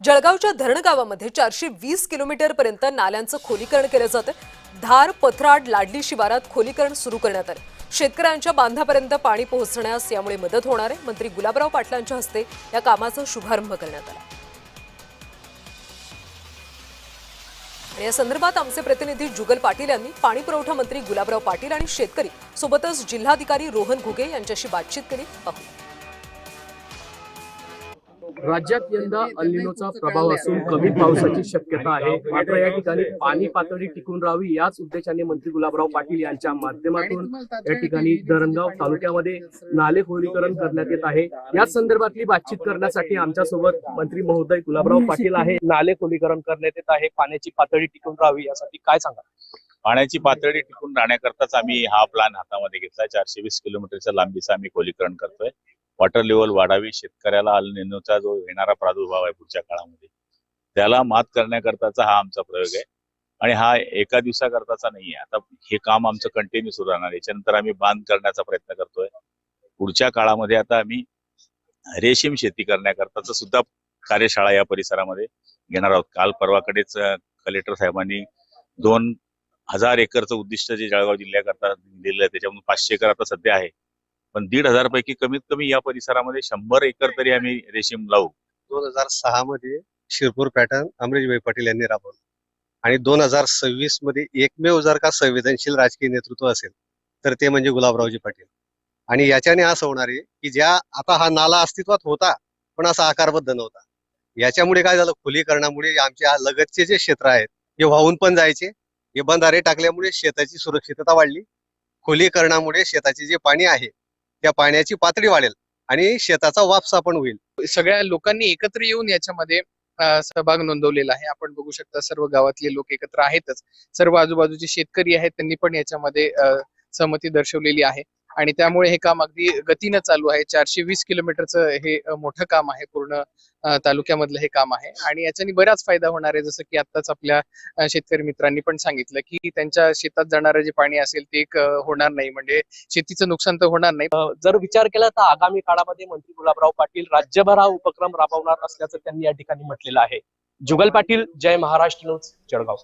जळगावच्या धरणगावामध्ये 420 किलोमीटर पर्यंत नाल्यांचं खोलीकरण केलं जातं। धार, पथराड, लाडली शिवारात खोलीकरण सुरू करण्यात आलं। शेतकऱ्यांच्या बांधापर्यंत पाणी पोहोचण्यास यामुळे मदत होणार आहे। मंत्री गुलाबराव पाटलांच्या हस्ते या कामाचा शुभारंभ करण्यात आला। या संदर्भात आमचे प्रतिनिधी जुगल पाटील यांनी पाणी पुरवठा मंत्री गुलाबराव पाटील आणि शेतकरी सोबतच जिल्हाधिकारी रोहन घुगे यांच्याशी बातचीत केली। राज्यात यंदा अल निनोचा प्रभाव असून कमी पावसाची शक्यता आहे। मात्र या ठिकाणी पाणी पातळी टिकून राहावी याच उद्देशाने मंत्री गुलाबराव पाटील यांच्या माध्यमातून या ठिकाणी धरणगाव तालुक्यामध्ये नाले खोलीकरण करण्यात येत आहे। या संदर्भातली बातचीत करण्यासाठी आमच्या सोबत मंत्री महोदय गुलाबराव पाटील आहे। नाले खोलीकरण करण्यात येत आहे, पाण्याची पातळी टिकून राहावी यासाठी काय सांगा? पाण्याची पातळी टिकून राहण्याकरताच आम्ही हा प्लॅन हातामध्ये घेतला। 420 किलोमीटरच्या लांबीचा आम्ही खोलीकरण करतोय। वॉटर लेवल वाढावी, शेतकऱ्याला अल निनोचा जो येणारा प्रादुर्भाव आहे पुढच्या काळामध्ये त्याला मात करण्याकरताचा हा आमचा प्रयोग आहे। आणि हा एका दिवसाकरताचा नाही आहे। आता हे काम आमचं कंटिन्यू सुरू राहणार। याच्यानंतर आम्ही बांध करण्याचा प्रयत्न करतोय। पुढच्या काळामध्ये आता आम्ही रेशीम शेती करण्याकरताच सुद्धा कार्यशाळा या परिसरामध्ये घेणार आहोत। काल परवाकडेच कलेक्टर साहेबांनी 2000 एकरचं उद्दिष्ट जे जळगाव जिल्ह्याकरता दिलेलं आहे त्याच्यामधून 500 एकर आता सध्या आहे, पण 1500 पैकी कमीत कमी या परिसरामध्ये 100 एकर तरी आम्ही रेशीम लावू। 2006 मध्ये शिरपूर पॅटर्न अमरीशभाई पटेल यांनी राबवलं आणि 2026 मध्ये एकमेव जर का संवेदनशील राजकीय नेतृत्व असेल तर ते म्हणजे गुलाबरावजी पाटील। आणि याच्याने असं होणार आहे की ज्या आता हा नाला अस्तित्वात होता पण असा आकारबद्ध नव्हता, याच्यामुळे काय झालं, खोलीकरणामुळे आमच्या लगतचे जे क्षेत्र आहेत हे वाहून पण जायचे। हे बंधारे टाकल्यामुळे शेताची सुरक्षितता वाढली। खोलीकरणामुळे शेताचे जे पाणी आहे त्या पाण्याची पातळी वाढेल आणि शेताचा वापसा पण होईल। सगळ्या लोकांनी एकत्र येऊन याच्यामध्ये सहभाग नोंदवलेला आहे। आपण बघू शकता सर्व गावातले लोक एकत्र आहेतच, सर्व आजूबाजूचे शेतकरी आहेत त्यांनी पण याच्यामध्ये सहमती दर्शवलेली आहे आणि त्यामुळे हे काम अगदी गतीनं चालू आहे। 420 किलोमीटरचं हे मोठं काम आहे, पूर्ण तालुक्यामधलं हे काम आहे आणि याच्याने बराच फायदा होणार आहे। जसं की आताच आपल्या शेतकरी मित्रांनी पण सांगितलं की त्यांच्या शेतात जाणारं जे पाणी असेल ते होणार नाही, म्हणजे शेतीचं नुकसान तर होणार नाही। जर विचार केला तर आगामी काळामध्ये मंत्री गुलाबराव पाटील राज्यभर हा उपक्रम राबवणार असल्याचं त्यांनी या ठिकाणी म्हटलेलं आहे। जुगल पाटील, जय महाराष्ट्र न्यूज, जळगाव।